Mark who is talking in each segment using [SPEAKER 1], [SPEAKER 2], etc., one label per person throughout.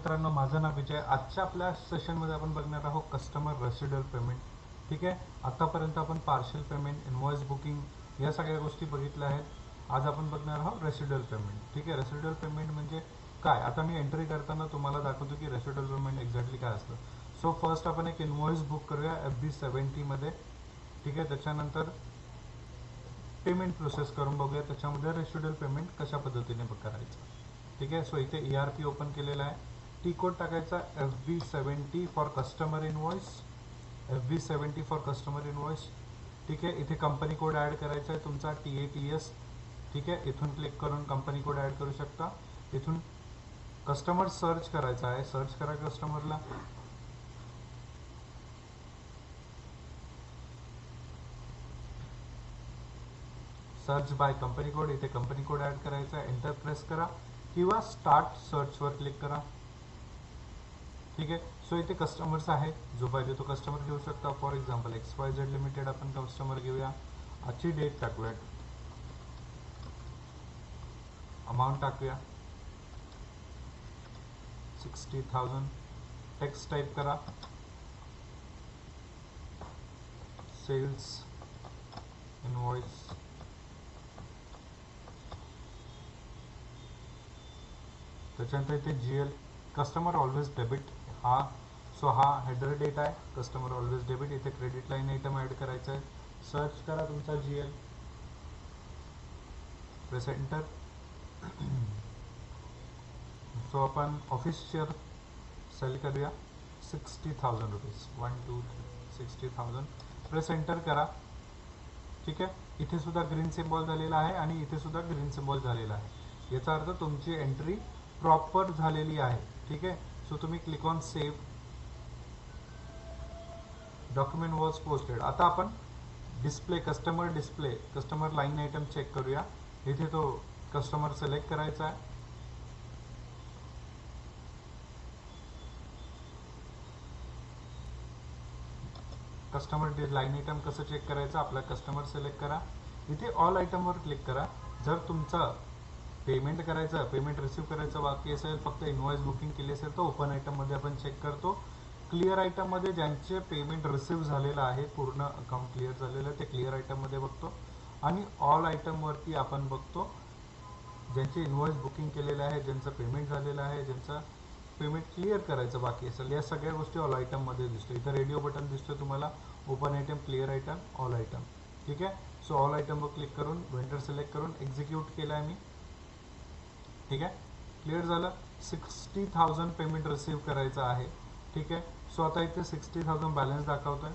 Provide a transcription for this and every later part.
[SPEAKER 1] मित्रांनो, माझं नाव विजय. आजच्या आपल्या सेशनमध्ये आपण बघणार आहोत कस्टमर रेसिड्युअल पेमेंट. ठीक आहे, आतापर्यंत आपण पार्शल पेमेंट, इनवॉइस बुकिंग या सगळ्या गोष्टी बघितल्या आहेत. आज आपण बघणार आहोत रेसिड्युअल पेमेंट. ठीक आहे, रेसिड्युअल पेमेंट म्हणजे काय? आता मी एंट्री करताना तुम्हाला दाखवतो की रेसिड्युअल पेमेंट एक्झॅक्टली काय असतं. सो फर्स्ट आपण एक इनवॉइस बुक करूया FB70 मध्ये. ठीक आहे, त्याच्यानंतर पेमेंट प्रोसेस करून बघूया त्याच्यामध्ये रेसिड्युअल पेमेंट कशा पद्धतीने करायचं. ठीक आहे, सो इथे ERP ओपन केलेला आहे. टी कोड टाकायचा FB70 for customer invoice. FB70 for customer invoice. ठीक आहे, इथे कंपनी कोड ॲड करायचा आहे तुमचा TATS. ठीक आहे, इथून क्लिक करून कंपनी कोड ॲड करू शकता. इथून कस्टमर सर्च करायचा आहे, सर्च करा कस्टमरला. सर्च बाय कंपनी कोड, इथे कंपनी कोड ॲड करायचा आहे, एंटर प्रेस करा किंवा स्टार्ट सर्चवर क्लिक करा. ठीक आहे, सो इथे कस्टमर्स आहे, जो पाहिजे तो कस्टमर घेऊ शकता. फॉर एक्झाम्पल XYZ लिमिटेड आपण कस्टमर घेऊया. आजची डेट टाकूया, अमाऊंट टाकूया 60,000. टेक्स्ट टाईप करा, सेल्स इनवॉइस. त्याच्यानंतर इथे GL, customer always debit. So हा हेडर डेट आहे, कस्टमर ऑलवेज डेबिट. इथे क्रेडिट लाईन आयटम ॲड करायचा आहे. सर्च करा तुमचा GL, प्रेस एंटर. सो आपण ऑफिस शेअर सेल करूया 60,000 रुपीज. 1 2 3 60,000. प्रेस एंटर करा. ठीक आहे, इथे सुद्धा ग्रीन सिम्बॉल झालेला आहे आणि इथे सुद्धा ग्रीन सिम्बॉल झालेला आहे. याचा अर्थ तुमची एंट्री प्रॉपर झालेली आहे. ठीक आहे, सो तुम्ही click on save. Document was posted. आता आपण display, customer line item check करूया. इथे तो कस्टमर सिलेक्ट करायचा आहे. कस्टमर लाईन आयटम कसं चेक करायचं? आपला कस्टमर सिलेक्ट करा. इथे ऑल आयटमवर क्लिक करा. जर तुमचं पेमेंट करायचं, पेमेंट रिसीव्ह करायचं बाकी असेल, फक्त इनवॉइस बुकिंग केली असेल तर ओपन आयटममध्ये आपण चेक करतो. क्लिअर आयटममध्ये ज्यांचे पेमेंट रिसीव्ह झालेलं आहे, पूर्ण अकाउंट क्लिअर झालेलं आहे, ते क्लिअर आयटममध्ये बघतो. आणि ऑल आयटमवरती आपण बघतो ज्यांचे इनवॉइस बुकिंग केलेलं आहे, ज्यांचं पेमेंट झालेलं आहे, ज्यांचं पेमेंट क्लिअर करायचं बाकी असेल, या सगळ्या गोष्टी ऑल आयटममध्ये दिसतो. इथं रेडिओ बटन दिसतो तुम्हाला, open item, clear item, all item. ठीक आहे, सो ऑल आयटमवर क्लिक करून वेंडर सिलेक्ट करून एक्झिक्यूट केला आहे मी. ठीक आहे, क्लिअर झालं. 60,000 पेमेंट रिसीव्ह करायचं आहे. ठीक आहे, सो आता इथे 60,000 बॅलन्स दाखवतोय.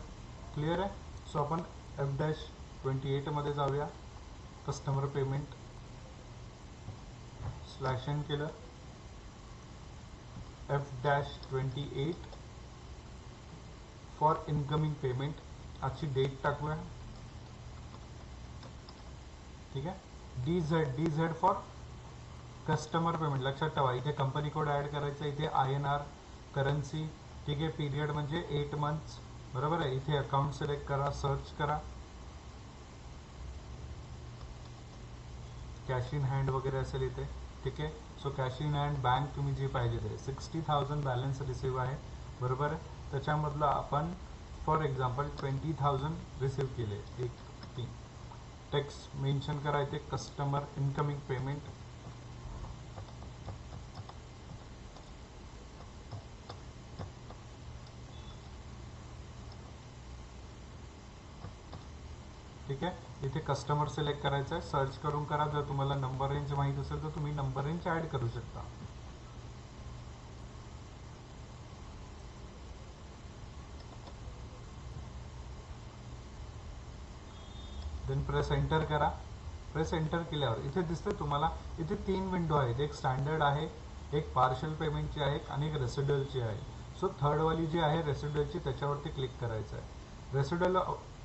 [SPEAKER 1] क्लिअर आहे, सो आपण F-28 मध्ये जाऊया. कस्टमर पेमेंट स्लॅश एन केलं, F-28 फॉर इनकमिंग पेमेंट. आजची डेट टाकूया. ठीक आहे, DZ फॉर कस्टमर पेमेंट. लक्षात ठेवा, इथे कंपनी कोड ॲड करायचा, इथे INR करन्सी. ठीक आहे, पीरियड म्हणजे 8 मंथ्स. बरोबर आहे. इथे अकाउंट सिलेक्ट करा, सर्च करा, कॅश इन हँड वगैरे असेल इथे. ठीक आहे, so cash in hand, bank तुम्ही जी पाहिजे ते. 60,000 बॅलन्स रिसीव्ह आहे. बरोबर आहे, त्याच्यामधलं आपण फॉर एक्झाम्पल 20,000 रिसीव्ह केले. 1 टेक्स्ट मेन्शन करा इथे, कस्टमर इनकमिंग पेमेंट. ठीक आहे, इथे कस्टमर सिलेक्ट करायचं आहे, सर्च करून करा. जर तुम्हाला नंबर रेंज माहीत असेल तर तुम्ही नंबर रेंज ॲड करू शकता. देन प्रेस एंटर करा. प्रेस एंटर केल्यावर इथे दिसतं तुम्हाला, इथे 3 विंडो आहेत. एक स्टँडर्ड आहे, एक पार्शल पेमेंटची आहे आणि एक रेसिड्युअलची आहे. सो थर्डवाली जी आहे रेसिड्युअलची, त्याच्यावरती क्लिक करायचं आहे. रेसिड्युअल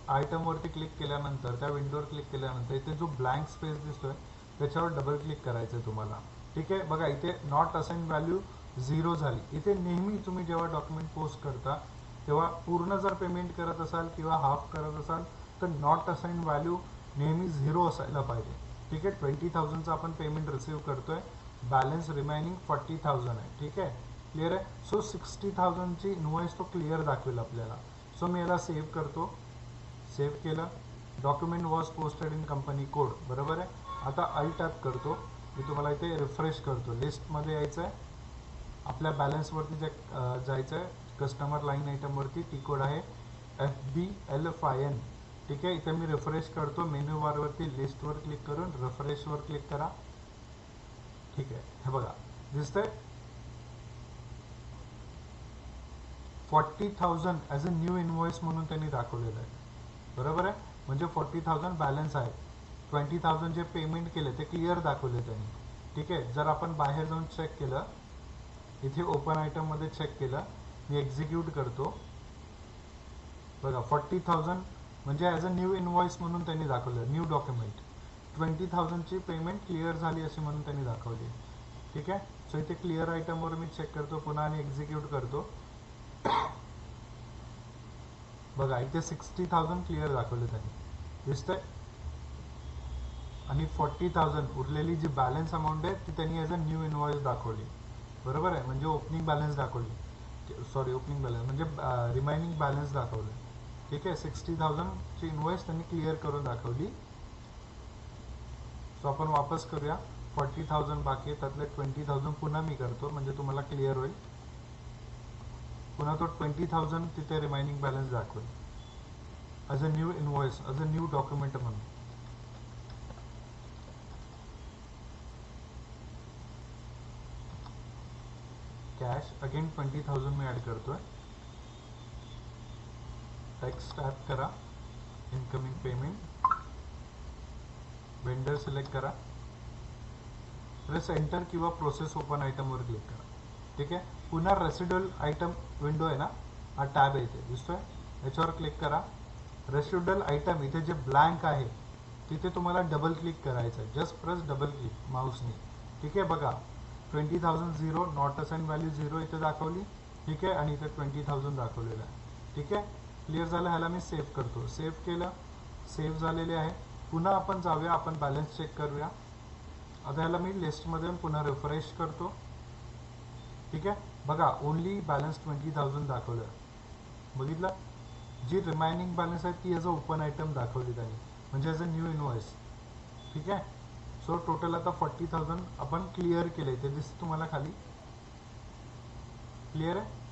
[SPEAKER 1] आयटमवरती क्लिक केल्यानंतर, त्या विंडोवर क्लिक केल्यानंतर इथे जो ब्लँक स्पेस दिसतोय त्याच्यावर डबल क्लिक करायचं आहे तुम्हाला. ठीक आहे, बघा इथे नॉट असाइन व्हॅल्यू 0 झाली. इथे नेहमी तुम्ही जेव्हा डॉक्युमेंट पोस्ट करता तेव्हा पूर्ण जर पेमेंट करत असाल किंवा हाफ करत असाल तर नॉट असाइन व्हॅल्यू नेहमी 0 असायला पाहिजे. ठीक आहे, 20,000चं आपण पेमेंट रिसीव्ह करतोय, बॅलन्स रिमाइनिंग 40,000 आहे. ठीक आहे, क्लिअर आहे. सो 60,000ची इनवॉइस तो क्लिअर दाखवेल आपल्याला. सो मी याला सेव्ह करतो. सेव्ह केलं. Document was posted in company code, बरोबर आहे. आता टॅप करतो. मी तुम्हाला इथे रिफ्रेश करतो. लिस्टमध्ये यायचं आहे, आपल्या बॅलन्सवरती जायचं आहे. कस्टमर लाईन आयटमवरती टी कोड आहे FBL5N. ठीक आहे. इथे मी रिफ्रेश करतो. मेन्यू बारवरती लिस्टवर क्लिक करून रिफ्रेशवर क्लिक करा. ठीक आहे. हे बघा दिसतंय 40,000 ॲज अ न्यू इनवॉइस म्हणून त्यांनी दाखवलेलं आहे, बरोबर आहे. म्हणजे 40,000 बॅलन्स आहे. 20,000 जे पेमेंट केले ते क्लिअर दाखवले त्यांनी. ठीक आहे. जर आपण बाहेर जाऊन चेक केलं, इथे ओपन आयटममध्ये चेक केलं, मी एक्झिक्यूट करतो. बघा 40,000 म्हणजे ॲज अ न्यू इनवॉइस म्हणून त्यांनी दाखवलं, न्यू डॉक्युमेंट. 20,000ची पेमेंट क्लिअर झाली अशी म्हणून त्यांनी दाखवली. ठीक आहे. सो इथे क्लिअर आयटमवर मी चेक करतो पुन्हा आणि एक्झिक्यूट करतो. बघा इथे 60,000 क्लिअर दाखवले त्यांनी, दिसतंय. आणि 40,000 उरलेली जी बॅलन्स अमाऊंट आहे ती त्यांनी ॲज अ न्यू इनवॉइस दाखवली, बरोबर आहे. म्हणजे ओपनिंग बॅलन्स दाखवली, सॉरी ओपनिंग बॅलन्स म्हणजे रिमाइनिंग बॅलन्स दाखवलं. ठीक आहे. 60,000ची इनवॉइस त्यांनी क्लिअर करून दाखवली. सो आपण वापस करूया. 40,000 बाकी आहे, त्यातले 20,000 पुन्हा मी करतो म्हणजे तुम्हाला क्लिअर होईल. पुन्हा तो 20,000 तिथे रिमाइनिंग बॅलन्स दाखवेल as a new invoice, as a new document म्हणून. कॅश अगेन 20,000 मी ॲड करतोय. टेक्स्ट टाईप करा, इनकमिंग पेमेंट, वेंडर सिलेक्ट करा, प्रेस एंटर किंवा प्रोसेस ओपन आयटमवर क्लिक करा. ठीक आहे. पुन्हा रेसिड्युअल आयटम विंडो आहे ना, हा टॅब आहे इथे दिसतोय, याच्यावर क्लिक करा. रेसिड्युअल आयटम इथे जे ब्लँक आहे तिथे तुम्हाला डबल क्लिक करायचं आहे. जस्ट प्रेस डबल क्लिक माऊसने. ठीक आहे. बघा 20,000 0, नॉट असाइन व्हॅल्यू 0 इथे दाखवली. ठीक आहे. आणि इथे 20,000 दाखवलेलं आहे. ठीक आहे. क्लिअर झालं. ह्याला मी सेव्ह करतो. सेव्ह केलं, सेव्ह झालेले आहे. पुन्हा आपण जाऊया, आपण बॅलन्स चेक करूया. आता ह्याला मी लिस्टमध्ये पुन्हा रिफ्रेश करतो. ठीक आहे. बघा ओनली बॅलन्स 20,000 दाखवलं, बघितलं. जी रिमाइनिंग बॅलन्स आहे ती ॲज अ ओपन आयटम दाखवली त्यांनी, म्हणजे ॲज अ न्यू इनवॉइस. ठीक आहे. सो टोटल आता 40,000 आपण क्लिअर केले, ते दिसतं तुम्हाला खाली. क्लिअर आहे.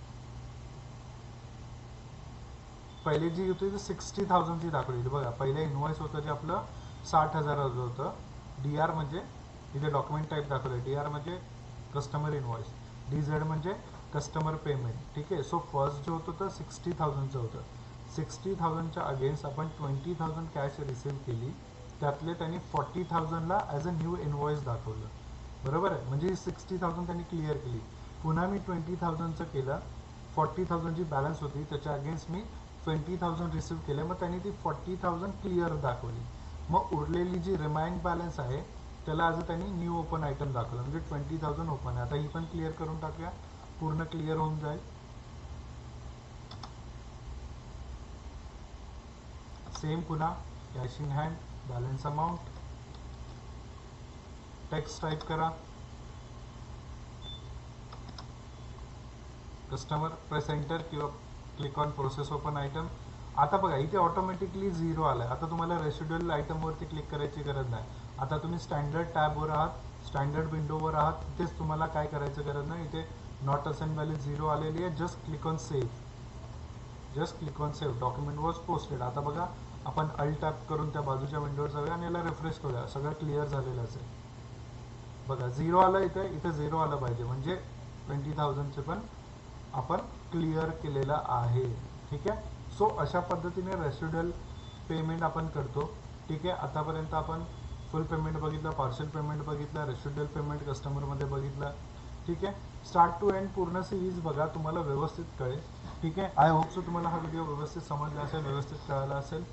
[SPEAKER 1] पहिले जी होती ती 60,000ची दाखवलेली. बघा पहिले इनवॉइस होतं जे आपलं 60,000चं होतं. DR म्हणजे इथे डॉक्युमेंट टाईप दाखवलं, DR म्हणजे कस्टमर इनवॉइस, DZ म्हणजे कस्टमर पेमेंट. ठीक आहे. सो फर्स्ट जे होतं तर 60,000चं होतं. 60,000च्या अगेन्स्ट आपण 20,000 कॅश रिसीव्ह केली, त्यातले त्यांनी 40,000ला ॲज अ न्यू इनवॉइस दाखवलं, बरोबर आहे. म्हणजे 60,000 त्यांनी क्लिअर केली. पुन्हा मी 20,000चं केलं. 40,000 जी बॅलन्स होती त्याच्या अगेन्स्ट मी 20,000 रिसीव्ह केले, मग त्यांनी ती 40,000 क्लिअर दाखवली. मग उरलेली जी रिमाइंड बॅलन्स आहे त्याला आज त्यांनी न्यू ओपन आयटम दाखवलं, म्हणजे 20,000 ओपन आहे. आता ही पण क्लिअर करून टाकूया, पूर्ण क्लिअर होऊन जाईल. सेम पुन्हा cash in hand, balance amount, text type करा, कस्टमर, प्रेस एंटर किंवा click on process open item. आता बघा इथे ऑटोमॅटिकली 0 आलाय. आता तुम्हाला रेसिड्युअल आयटमवरती क्लिक करायची गरज नाही. आता तुम्ही स्टँडर्ड टॅबवर आहात, स्टँडर्ड विंडोवर आहात, तिथेच तुम्हाला काय करायचं गरज नाही. इथे नॉट असाइन व्हॅल्यू 0 आलेली आहे. Just click on save, just click on save, document was posted. आता बघा आपण टॅप करून त्या बाजूच्या विंडोवर जाऊया आणि याला रिफ्रेश करूया. सगळं क्लिअर झालेलं असेल. बघा 0 आलं, इथे 0 आलं पाहिजे, म्हणजे 20,000चे पण आपण क्लिअर केलेलं आहे. ठीक आहे. सो अशा पद्धतीने रेसिड्युअल पेमेंट आपण करतो. ठीक आहे. आतापर्यंत आपण फुल पेमेंट बघितलं, पार्शल पेमेंट बघितलं, रेसिड्युअल पेमेंट कस्टमरमध्ये बघितलं. ठीक आहे. स्टार्ट टू एंड पूर्ण सिरीज बघा, तुम्हाला व्यवस्थित कळेल. ठीक आहे. आय होप सो तुम्हाला हा व्हिडिओ व्यवस्थित समजला असेल, व्यवस्थित कळाला असेल.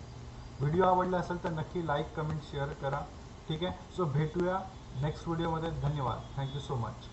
[SPEAKER 1] व्हिडिओ आवडला असेल तर नक्की लाईक, कमेंट, शेअर करा. ठीक आहे. सो भेटूया नेक्स्ट व्हिडिओमध्ये. धन्यवाद. Thank you so much.